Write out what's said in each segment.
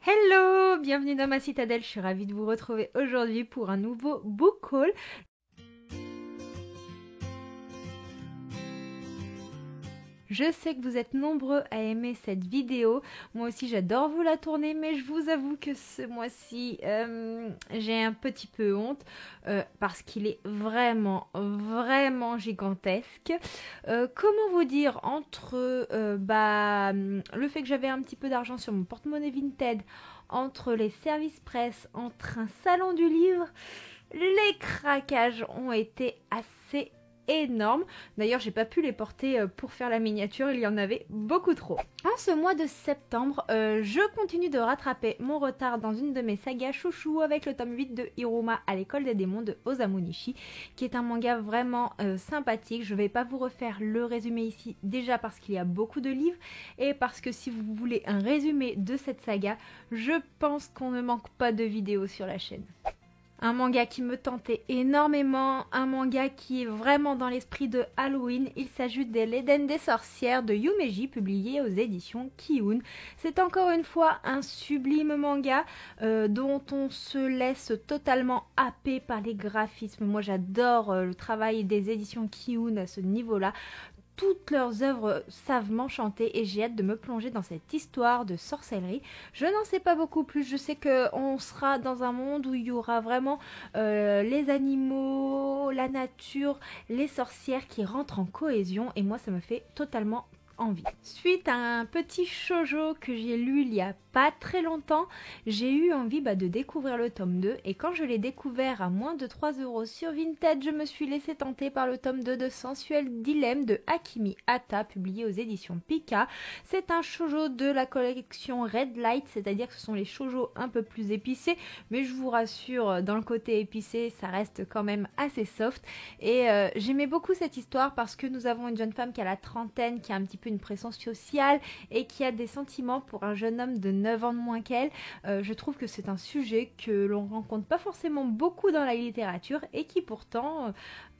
Hello, bienvenue dans ma citadelle, je suis ravie de vous retrouver aujourd'hui pour un nouveau book haul. Je sais que vous êtes nombreux à aimer cette vidéo, moi aussi j'adore vous la tourner, mais je vous avoue que ce mois-ci j'ai un petit peu honte parce qu'il est vraiment gigantesque. Comment vous dire, entre le fait que j'avais un petit peu d'argent sur mon porte-monnaie Vinted, entre les services presse, entre un salon du livre, les craquages ont été assez énormes. D'ailleurs, j'ai pas pu les porter pour faire la miniature, il y en avait beaucoup trop. En ce mois de septembre, je continue de rattraper mon retard dans une de mes sagas chouchou avec le tome 8 de Hiruma à l'école des démons de Osamu Nishi, qui est un manga vraiment sympathique. Je vais pas vous refaire le résumé ici, déjà parce qu'il y a beaucoup de livres et parce que si vous voulez un résumé de cette saga, je pense qu'on ne manque pas de vidéos sur la chaîne. Un manga qui me tentait énormément, un manga qui est vraiment dans l'esprit de Halloween. Il s'agit de l'Éden des sorcières de Yumeji, publié aux éditions Kiun. C'est encore une fois un sublime manga dont on se laisse totalement happer par les graphismes. Moi j'adore le travail des éditions Kiun à ce niveau-là. Toutes leurs œuvres savent m'enchanter et j'ai hâte de me plonger dans cette histoire de sorcellerie. Je n'en sais pas beaucoup plus, je sais qu'on sera dans un monde où il y aura vraiment les animaux, la nature, les sorcières qui rentrent en cohésion et moi ça me fait totalement envie. Suite à un petit shoujo que j'ai lu il y a pas très longtemps, j'ai eu envie de découvrir le tome 2 et quand je l'ai découvert à moins de 3 € sur Vinted, je me suis laissé tenter par le tome 2 de Sensuel Dilemme de Akimi Hata, publié aux éditions Pika. C'est un shoujo de la collection Red Light, c'est-à-dire que ce sont les shoujo un peu plus épicés, mais je vous rassure, dans le côté épicé, ça reste quand même assez soft et j'aimais beaucoup cette histoire parce que nous avons une jeune femme qui a la trentaine, qui a un petit peu une pression sociale et qui a des sentiments pour un jeune homme de 9 ans de moins qu'elle. Je trouve que c'est un sujet que l'on rencontre pas forcément beaucoup dans la littérature et qui pourtant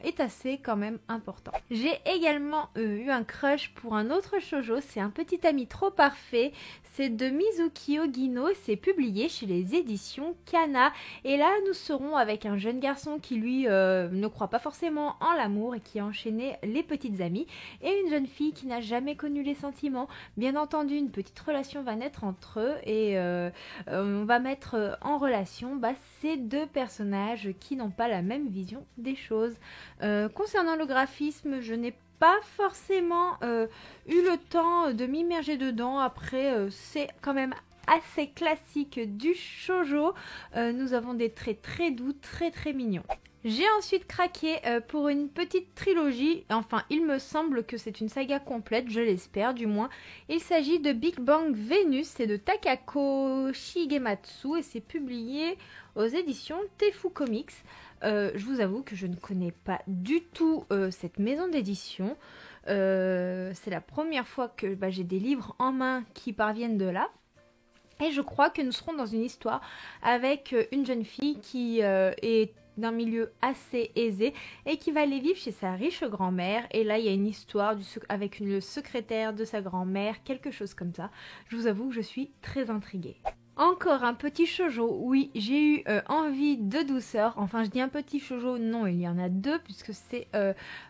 est assez quand même important. J'ai également eu un crush pour un autre shoujo, c'est Un petit ami trop parfait, c'est de Mizuki Ogino, c'est publié chez les éditions Kana et là nous serons avec un jeune garçon qui lui ne croit pas forcément en l'amour et qui a enchaîné les petites amies et une jeune fille qui n'a jamais connu les sentiments. Bien entendu, une petite relation va naître entre eux et on va mettre en relation ces deux personnages qui n'ont pas la même vision des choses. Concernant le graphisme, je n'ai pas forcément eu le temps de m'immerger dedans. Après, c'est quand même assez classique du shoujo. Nous avons des traits très doux, très mignons. J'ai ensuite craqué pour une petite trilogie, enfin il me semble que c'est une saga complète, je l'espère du moins. Il s'agit de Big Bang Venus, c'est de Takako Shigematsu et c'est publié aux éditions Tefu Comics. Je vous avoue que je ne connais pas du tout cette maison d'édition. C'est la première fois que j'ai des livres en main qui parviennent de là. Et je crois que nous serons dans une histoire avec une jeune fille qui est d'un milieu assez aisé et qui va aller vivre chez sa riche grand-mère. Et là, il y a une histoire avec le secrétaire de sa grand-mère, quelque chose comme ça. Je vous avoue que je suis très intriguée. Encore un petit shoujo, oui, j'ai eu envie de douceur. Enfin, je dis un petit shoujo, non, il y en a deux, puisque c'est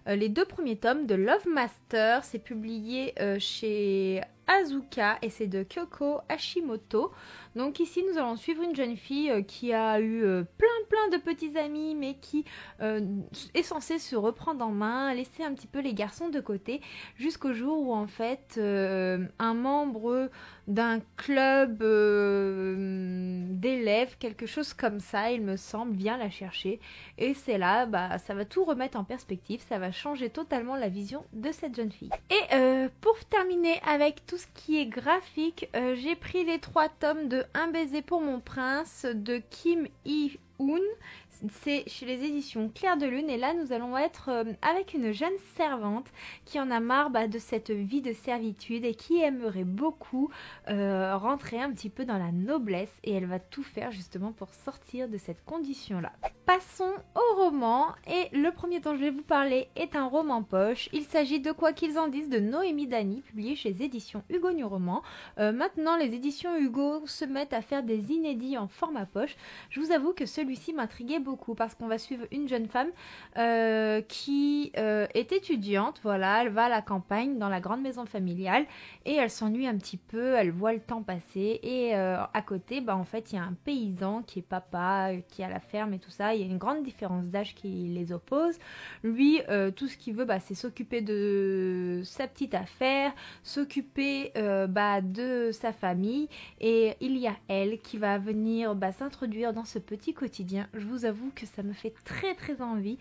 les deux premiers tomes de Love Master. C'est publié chez Azuka et c'est de Kyoko Hashimoto. Donc ici, nous allons suivre une jeune fille qui a eu plein de petits amis, mais qui est censée se reprendre en main, laisser un petit peu les garçons de côté, jusqu'au jour où en fait, un membre d'un club d'élèves, quelque chose comme ça, il me semble, vient la chercher. Et c'est là, ça va tout remettre en perspective, ça va changer totalement la vision de cette jeune fille. Et pour terminer avec tout ce qui est graphique, j'ai pris les 3 tomes de Un baiser pour mon prince de Kim Hee-hoon. C'est chez les éditions Clair de Lune et là nous allons être avec une jeune servante qui en a marre de cette vie de servitude et qui aimerait beaucoup rentrer un petit peu dans la noblesse et elle va tout faire justement pour sortir de cette condition-là. Passons au roman et le premier dont je vais vous parler est un roman poche. Il s'agit de Quoi qu'ils en disent de Noémie Dany, publié chez les éditions Hugo New Roman. Maintenant les éditions Hugo se mettent à faire des inédits en format poche. Je vous avoue que celui-ci m'intriguait beaucoup parce qu'on va suivre une jeune femme qui est étudiante, voilà, elle va à la campagne dans la grande maison familiale et elle s'ennuie un petit peu, elle voit le temps passer et à côté, en fait, il y a un paysan qui est papa, qui a la ferme et tout ça. Il y a une grande différence d'âge qui les oppose. Lui, tout ce qu'il veut, c'est s'occuper de sa petite affaire, s'occuper de sa famille. Et il y a elle qui va venir s'introduire dans ce petit quotidien. Je vous avoue que ça me fait très très envie.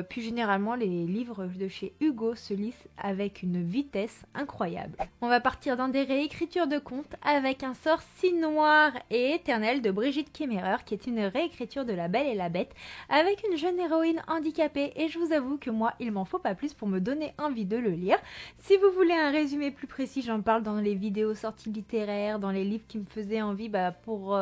Puis généralement, les livres de chez Hugo se lisent avec une vitesse incroyable. On va partir dans des réécritures de contes avec Un sort si noir et éternel de Brigitte Kemmerer, qui est une réécriture de La Belle et la Bête avec une jeune héroïne handicapée et je vous avoue que moi il m'en faut pas plus pour me donner envie de le lire. Si vous voulez un résumé plus précis, j'en parle dans les vidéos sorties littéraires, dans les livres qui me faisaient envie pour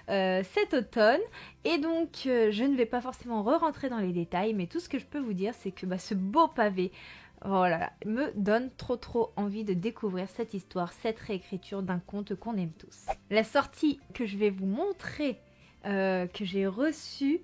cet automne et donc je ne vais pas forcément re-rentrer dans les détails, mais tout ce que je peux vous dire c'est que ce beau pavé me donne trop envie de découvrir cette histoire, cette réécriture d'un conte qu'on aime tous. La sortie que je vais vous montrer, que j'ai reçue,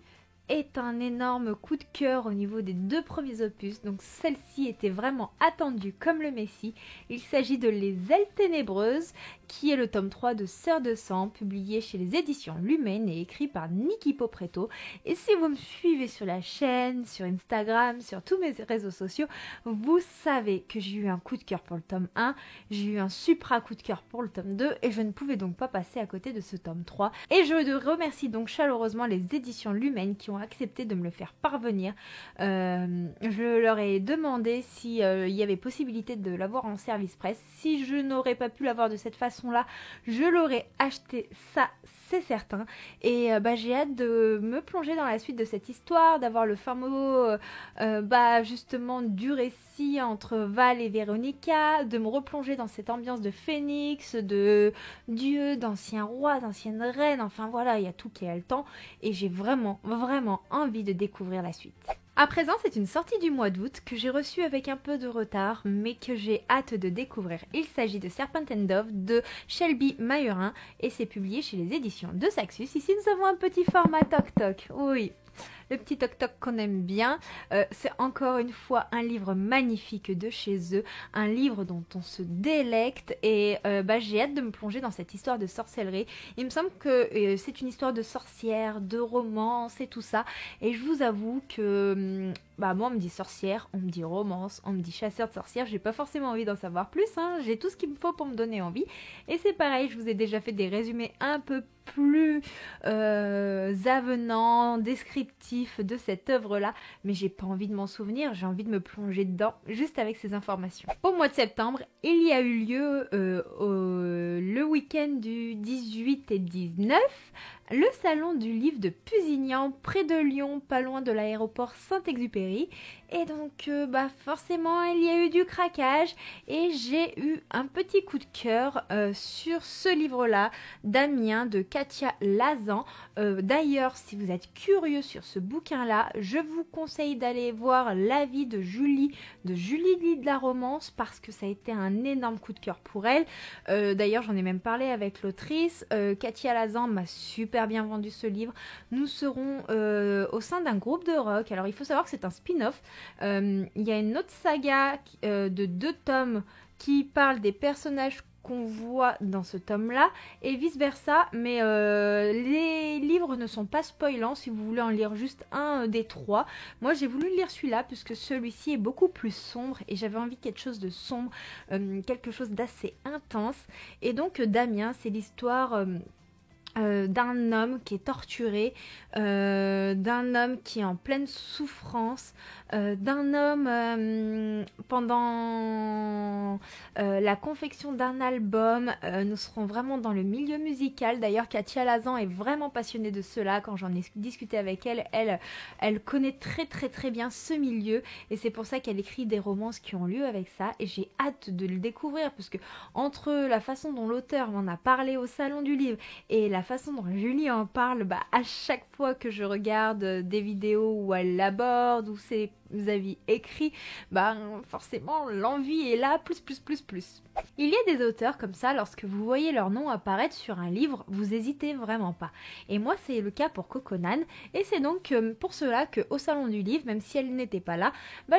est un énorme coup de cœur au niveau des 2 premiers opus. Donc celle-ci était vraiment attendue comme le Messie. Il s'agit de Les Ailes Ténébreuses, qui est le tome 3 de Sœurs de sang, publié chez les éditions Lumen et écrit par Niki Popreto. Et si vous me suivez sur la chaîne, sur Instagram, sur tous mes réseaux sociaux, vous savez que j'ai eu un coup de cœur pour le tome 1, j'ai eu un supra coup de cœur pour le tome 2 et je ne pouvais donc pas passer à côté de ce tome 3. Et je remercie donc chaleureusement les éditions Lumen qui ont accepté de me le faire parvenir. Je leur ai demandé s'il y avait possibilité de l'avoir en service presse. Si je n'aurais pas pu l'avoir de cette façon-là, je l'aurais acheté, ça c'est certain. Et j'ai hâte de me plonger dans la suite de cette histoire, d'avoir le fin mot justement du récit entre Val et Véronica, de me replonger dans cette ambiance de phénix, de dieux, d'anciens rois, d'anciennes reines, enfin voilà, il y a tout qui est haletant et j'ai vraiment envie de découvrir la suite. À présent, c'est une sortie du mois d'août que j'ai reçue avec un peu de retard, mais que j'ai hâte de découvrir. Il s'agit de Serpent and Dove de Shelby Mayerin et c'est publié chez les éditions de Saxus. Ici, nous avons un petit format toc-toc. Oui, le petit toc-toc qu'on aime bien. C'est encore une fois un livre magnifique de chez eux, un livre dont on se délecte et j'ai hâte de me plonger dans cette histoire de sorcellerie. Il me semble que c'est une histoire de sorcière, de romance et tout ça. Et je vous avoue que moi on me dit sorcière, on me dit romance, on me dit chasseur de sorcières. J'ai pas forcément envie d'en savoir plus, hein. J'ai tout ce qu'il me faut pour me donner envie. Et c'est pareil, je vous ai déjà fait des résumés un peu plus avenants, descriptifs de cette œuvre-là, mais j'ai pas envie de m'en souvenir, j'ai envie de me plonger dedans juste avec ces informations. Au mois de septembre, il y a eu lieu le week-end du 18 et 19, le salon du livre de Pusignan, près de Lyon, pas loin de l'aéroport Saint-Exupéry. Et donc, forcément, il y a eu du craquage et j'ai eu un petit coup de cœur sur ce livre-là, Damien de Katia Lazan. D'ailleurs, si vous êtes curieux sur ce bouquin-là, je vous conseille d'aller voir l'avis de Julie lit de la romance parce que ça a été un énorme coup de cœur pour elle. D'ailleurs, j'en ai même parlé avec l'autrice. Katia Lazan m'a super bien vendu ce livre. Nous serons au sein d'un groupe de rock. Alors, il faut savoir que c'est un spin-off. Il y a une autre saga de 2 tomes qui parle des personnages qu'on voit dans ce tome-là et vice-versa, mais les livres ne sont pas spoilants si vous voulez en lire juste un des 3. Moi, j'ai voulu lire celui-là puisque celui-ci est beaucoup plus sombre et j'avais envie de quelque chose de sombre, quelque chose d'assez intense. Et donc, Damien, c'est l'histoire d'un homme qui est torturé, d'un homme qui est en pleine souffrance, d'un homme pendant la confection d'un album. Nous serons vraiment dans le milieu musical. D'ailleurs, Katia Lazan est vraiment passionnée de cela. Quand j'en ai discuté avec elle, elle connaît très très très bien ce milieu et c'est pour ça qu'elle écrit des romances qui ont lieu avec ça et j'ai hâte de le découvrir parce que entre la façon dont l'auteur m'en a parlé au salon du livre et la façon dont Julie en parle, à chaque fois que je regarde des vidéos où elle l'aborde, où ses avis écrits, forcément l'envie est là, plus. Il y a des auteurs comme ça, lorsque vous voyez leur nom apparaître sur un livre, vous hésitez vraiment pas. Et moi c'est le cas pour Coconan, et c'est donc pour cela qu'au salon du livre, même si elle n'était pas là,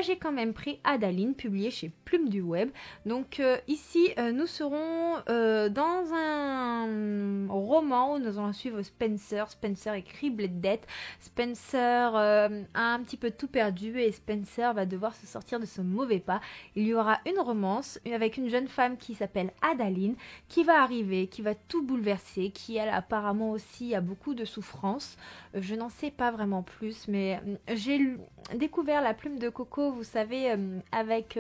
j'ai quand même pris Adaline, publié chez Plume du Web. Donc ici nous serons dans un roman où nous allons suivre Spencer. Spencer est criblé de dettes. Spencer a un petit peu tout perdu et Spencer va devoir se sortir de ce mauvais pas. Il y aura une romance avec une jeune femme qui s'appelle Adaline qui va arriver, qui va tout bouleverser, qui elle apparemment aussi a beaucoup de souffrance. Je n'en sais pas vraiment plus, mais j'ai découvert La Plume de Coco, vous savez, avec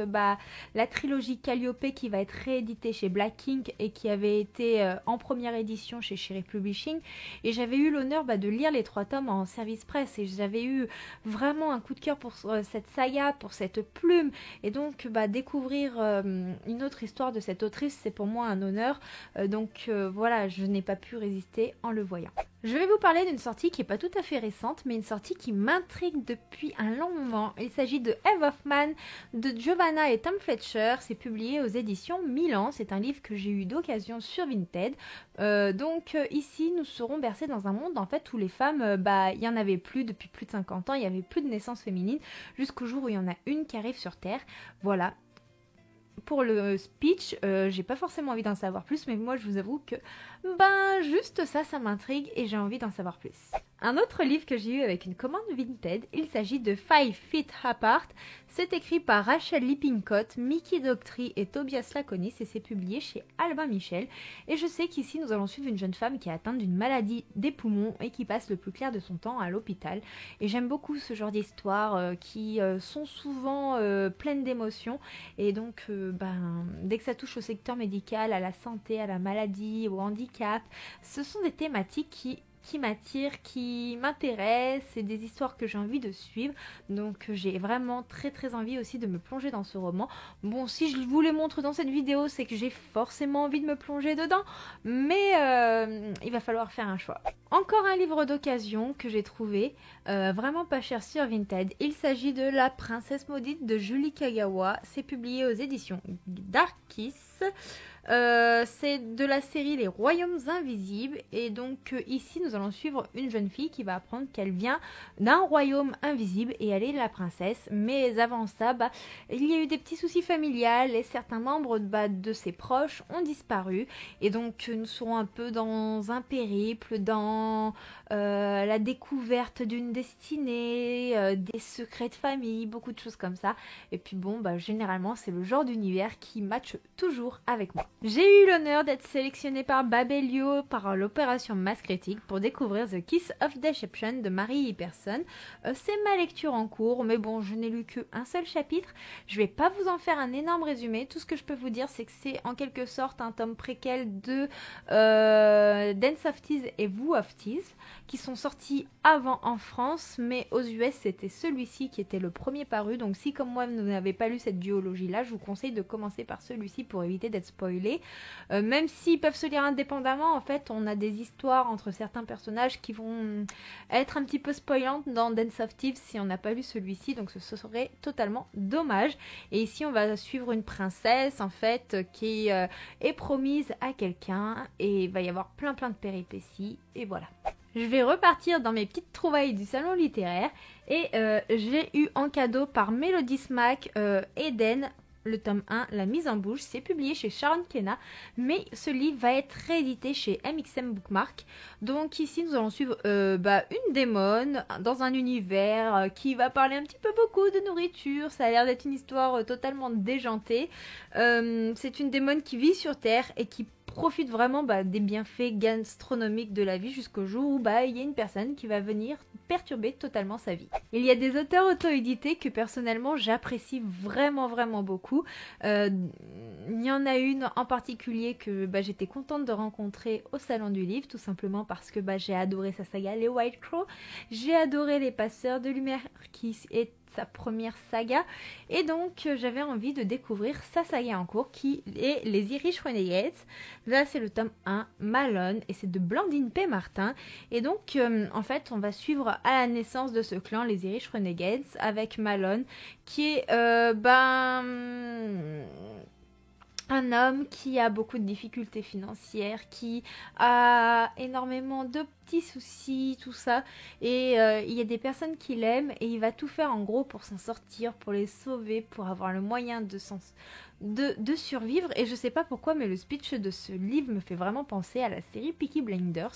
la trilogie Calliope qui va être rééditée chez Black Ink et qui avait été en première édition chez Cherry Publishing. Et j'avais eu l'honneur de lire les 3 tomes en service presse et j'avais eu vraiment un coup de cœur pour cette saga, pour cette plume. Et donc découvrir une autre histoire de cette autrice, c'est pour moi un honneur. Voilà, je n'ai pas pu résister en le voyant. Je vais vous parler d'une sortie qui n'est pas tout à fait récente, mais une sortie qui m'intrigue depuis un long moment. Il s'agit de Eve Hoffman, de Giovanna et Tom Fletcher. C'est publié aux éditions Milan. C'est un livre que j'ai eu d'occasion sur Vinted. Ici, nous serons bercés dans un monde en fait où les femmes, il y en avait plus depuis plus de 50 ans. Il n'y avait plus de naissance féminine jusqu'au jour où il y en a une qui arrive sur Terre. Voilà. Pour le speech, j'ai pas forcément envie d'en savoir plus, mais moi je vous avoue que juste ça m'intrigue et j'ai envie d'en savoir plus. Un autre livre que j'ai eu avec une commande Vinted, il s'agit de 5 Feet Apart. C'est écrit par Rachel Lippincott, Mickey Doctry et Tobias Laconis et c'est publié chez Albin Michel. Et je sais qu'ici nous allons suivre une jeune femme qui est atteinte d'une maladie des poumons et qui passe le plus clair de son temps à l'hôpital. Et j'aime beaucoup ce genre d'histoires qui sont souvent pleines d'émotions. Et donc dès que ça touche au secteur médical, à la santé, à la maladie, au handicap, ce sont des thématiques qui m'attirent, qui m'intéressent, c'est des histoires que j'ai envie de suivre, donc j'ai vraiment très très envie aussi de me plonger dans ce roman. Bon, si je vous les montre dans cette vidéo, c'est que j'ai forcément envie de me plonger dedans, mais il va falloir faire un choix. Encore un livre d'occasion que j'ai trouvé vraiment pas cher sur Vinted. Il s'agit de La Princesse Maudite de Julie Kagawa. C'est publié aux éditions Darkis. C'est de la série Les Royaumes Invisibles et donc ici nous allons suivre une jeune fille qui va apprendre qu'elle vient d'un royaume invisible et elle est la princesse, mais avant ça il y a eu des petits soucis familiales et certains membres de ses proches ont disparu et donc nous serons un peu dans un périple, dans la découverte d'une destinée, des secrets de famille, beaucoup de choses comme ça et puis généralement c'est le genre d'univers qui matche toujours avec moi. J'ai eu l'honneur d'être sélectionnée par Babelio par l'opération Masse Critique pour découvrir The Kiss of Deception de Marie Hyperson. C'est ma lecture en cours, mais bon, je n'ai lu qu'un seul chapitre. Je vais pas vous en faire un énorme résumé. Tout ce que je peux vous dire, c'est que c'est en quelque sorte un tome préquel de Dance of Tease et Woo of Tease, qui sont sortis avant en France, mais aux US, c'était celui-ci qui était le premier paru. Donc si, comme moi, vous n'avez pas lu cette duologie-là, je vous conseille de commencer par celui-ci pour éviter d'être spoilé. Même s'ils peuvent se lire indépendamment, en fait, on a des histoires entre certains personnages qui vont être un petit peu spoilantes dans Dance of Thieves si on n'a pas lu celui-ci, donc ce serait totalement dommage. Et ici, on va suivre une princesse, en fait, qui est promise à quelqu'un et il va y avoir plein de péripéties, et voilà. Je vais repartir dans mes petites trouvailles du salon littéraire et j'ai eu en cadeau par Mélodie Smack Eden, le tome 1, La mise en bouche. C'est publié chez Sharon Kenna, mais ce livre va être réédité chez MXM Bookmark. Donc ici nous allons suivre une démone dans un univers qui va parler un petit peu beaucoup de nourriture. Ça a l'air d'être une histoire totalement déjantée. C'est une démone qui vit sur Terre et qui profite vraiment des bienfaits gastronomiques de la vie jusqu'au jour où il y a une personne qui va venir perturber totalement sa vie. Il y a des auteurs auto-édités que personnellement j'apprécie vraiment beaucoup. Il y en a une en particulier que j'étais contente de rencontrer au Salon du Livre, tout simplement parce que j'ai adoré sa saga Les White Crow, j'ai adoré Les Passeurs de Lumière qui est sa première saga, et donc j'avais envie de découvrir sa saga en cours qui est Les Irish Renegades. Là c'est le tome 1, Malone, et c'est de Blandine P. Martin, et donc en fait on va suivre à la naissance de ce clan, les Irish Renegades, avec Malone qui est un homme qui a beaucoup de difficultés financières, qui a énormément de petits soucis, tout ça. Et il y a des personnes qui l'aiment et il va tout faire en gros pour s'en sortir, pour les sauver, pour avoir le moyen de survivre. Et je sais pas pourquoi, mais le speech de ce livre me fait vraiment penser à la série Peaky Blinders.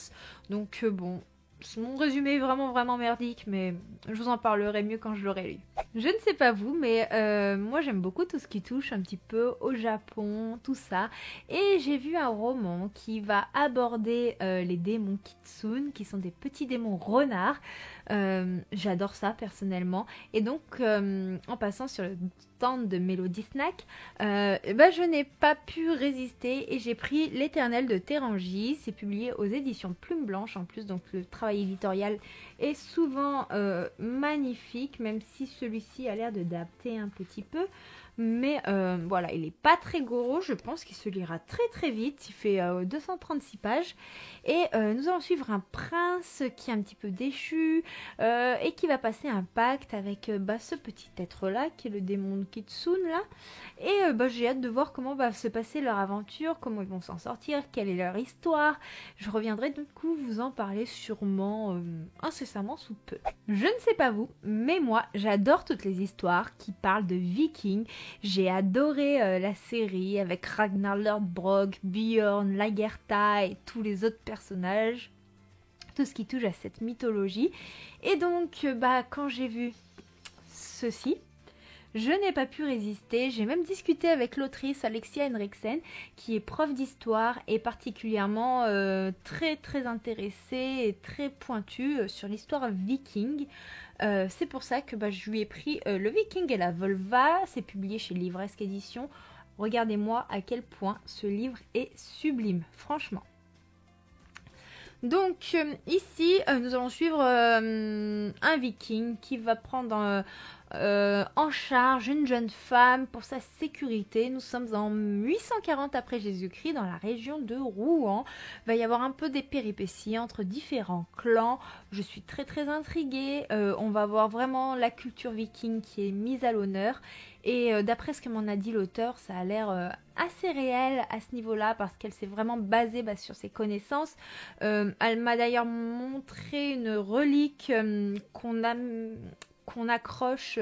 Donc bon... Mon résumé est vraiment merdique, mais je vous en parlerai mieux quand je l'aurai lu. Je ne sais pas vous, mais moi j'aime beaucoup tout ce qui touche un petit peu au Japon, tout ça. Et j'ai vu un roman qui va aborder les démons kitsune, qui sont des petits démons renards. J'adore ça personnellement. Et donc en passant sur le stand de Mélodie Snack, je n'ai pas pu résister et j'ai pris L'Éternel de Térangi. C'est publié aux éditions Plume Blanche en plus, donc le travail éditorial est souvent magnifique, même si celui-ci a l'air de dater un petit peu. Mais voilà, il n'est pas très gros, je pense qu'il se lira très vite, il fait 236 pages. Et nous allons suivre un prince qui est un petit peu déchu et qui va passer un pacte avec ce petit être-là, qui est le démon Kitsune là. Et j'ai hâte de voir comment va se passer leur aventure, comment ils vont s'en sortir, quelle est leur histoire. Je reviendrai du coup vous en parler sûrement incessamment sous peu. Je ne sais pas vous, mais moi j'adore toutes les histoires qui parlent de vikings. J'ai adoré la série avec Ragnar Lodbrok, Björn, Lagertha et tous les autres personnages. Tout ce qui touche à cette mythologie. Et donc, quand j'ai vu ceci, je n'ai pas pu résister. J'ai même discuté avec l'autrice Alexia Henriksen, qui est prof d'histoire et particulièrement très intéressée et très pointue sur l'histoire viking. C'est pour ça que je lui ai pris Le Viking et la Volva. C'est publié chez Livresque Édition. Regardez-moi à quel point ce livre est sublime, franchement. Donc ici, nous allons suivre un viking qui va prendre en charge une jeune femme pour sa sécurité. Nous sommes en 840 après Jésus-Christ dans la région de Rouen. Il va y avoir un peu des péripéties entre différents clans. Je suis très intriguée. On va voir vraiment la culture viking qui est mise à l'honneur. Et d'après ce que m'en a dit l'auteur, ça a l'air assez réel à ce niveau-là parce qu'elle s'est vraiment basée sur ses connaissances. Elle m'a d'ailleurs montré une relique qu'on accroche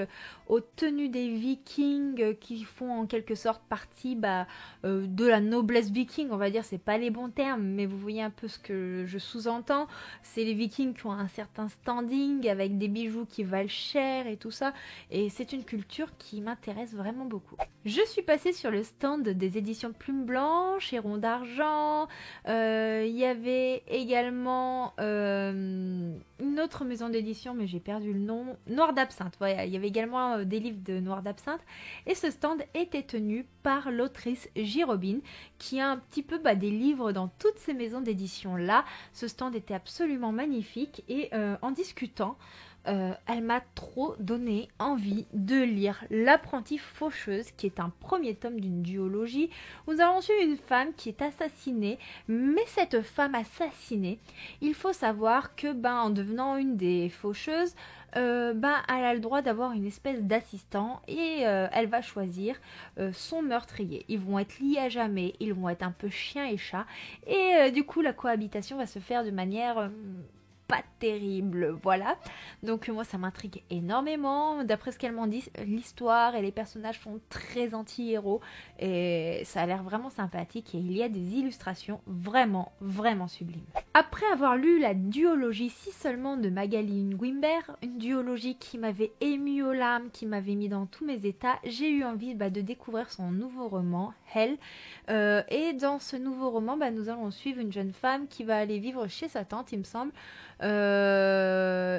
aux tenues des vikings qui font en quelque sorte partie de la noblesse viking, on va dire. C'est pas les bons termes, mais vous voyez un peu ce que je sous-entends. C'est les vikings qui ont un certain standing avec des bijoux qui valent cher et tout ça, et c'est une culture qui m'intéresse vraiment beaucoup. Je suis passée sur le stand des éditions Plume Blanche, Héron d'Argent. Il y avait également une autre maison d'édition, mais j'ai perdu le nom, Noir d'Absinthe. Voilà, il y avait également des livres de Noir d'Absinthe, et ce stand était tenu par l'autrice J. Robin, qui a un petit peu des livres dans toutes ces maisons d'édition là. Ce stand était absolument magnifique, et en discutant, elle m'a trop donné envie de lire L'apprentie faucheuse, qui est un premier tome d'une duologie. Nous avons su une femme qui est assassinée, mais cette femme assassinée, il faut savoir que en devenant une des faucheuses, elle a le droit d'avoir une espèce d'assistant, et elle va choisir son meurtrier. Ils vont être liés à jamais, ils vont être un peu chien et chat, et du coup la cohabitation va se faire de manière pas terrible, voilà. Donc moi ça m'intrigue énormément. D'après ce qu'elle m'en dit, l'histoire et les personnages sont très anti-héros et ça a l'air vraiment sympathique et il y a des illustrations vraiment, vraiment sublimes. Après avoir lu la duologie Si seulement de Magali Nguimber, une duologie qui m'avait émue aux larmes, qui m'avait mis dans tous mes états, j'ai eu envie de découvrir son nouveau roman, Hell. Et dans ce nouveau roman, nous allons suivre une jeune femme qui va aller vivre chez sa tante, il me semble. Ça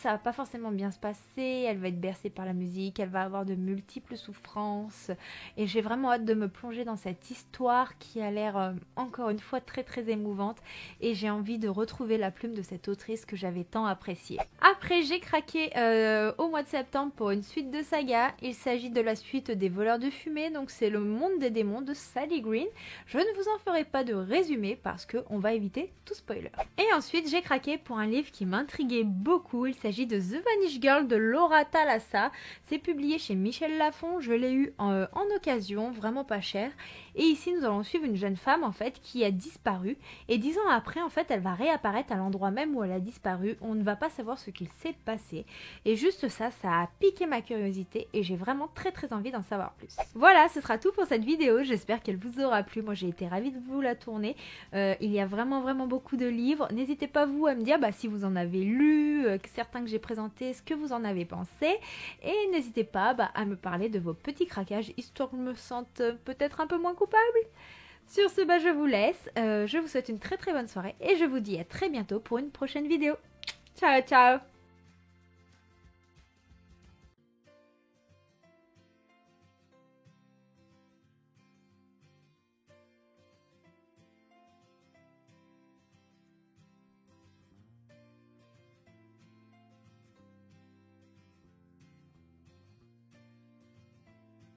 va pas forcément bien se passer, elle va être bercée par la musique, elle va avoir de multiples souffrances et j'ai vraiment hâte de me plonger dans cette histoire qui a l'air encore une fois très très émouvante et j'ai envie de retrouver la plume de cette autrice que j'avais tant appréciée. Après j'ai craqué au mois de septembre pour une suite de saga, il s'agit de la suite des Voleurs de fumée, donc c'est le monde des démons de Sally Green. Je ne vous en ferai pas de résumé parce qu'on va éviter tout spoiler. Et ensuite j'ai craqué pour un livre qui m'intriguait beaucoup, il s'agit de The Vanish Girl de Laura Thalassa. C'est publié chez Michel Lafon, je l'ai eu en occasion, vraiment pas cher. Et ici nous allons suivre une jeune femme en fait qui a disparu et 10 ans après en fait elle va réapparaître à l'endroit même où elle a disparu. On ne va pas savoir ce qu'il s'est passé et juste ça a piqué ma curiosité et j'ai vraiment très très envie d'en savoir plus. Voilà, ce sera tout pour cette vidéo, j'espère qu'elle vous aura plu. Moi j'ai été ravie de vous la tourner. Il y a vraiment beaucoup de livres, n'hésitez pas vous à me dire si vous en avez lu, certains que j'ai présentés, ce que vous en avez pensé et n'hésitez pas à me parler de vos petits craquages histoire que je me sente peut-être un peu moins coupable. Sur ce, je vous laisse, je vous souhaite une très très bonne soirée et je vous dis à très bientôt pour une prochaine vidéo. Ciao ciao.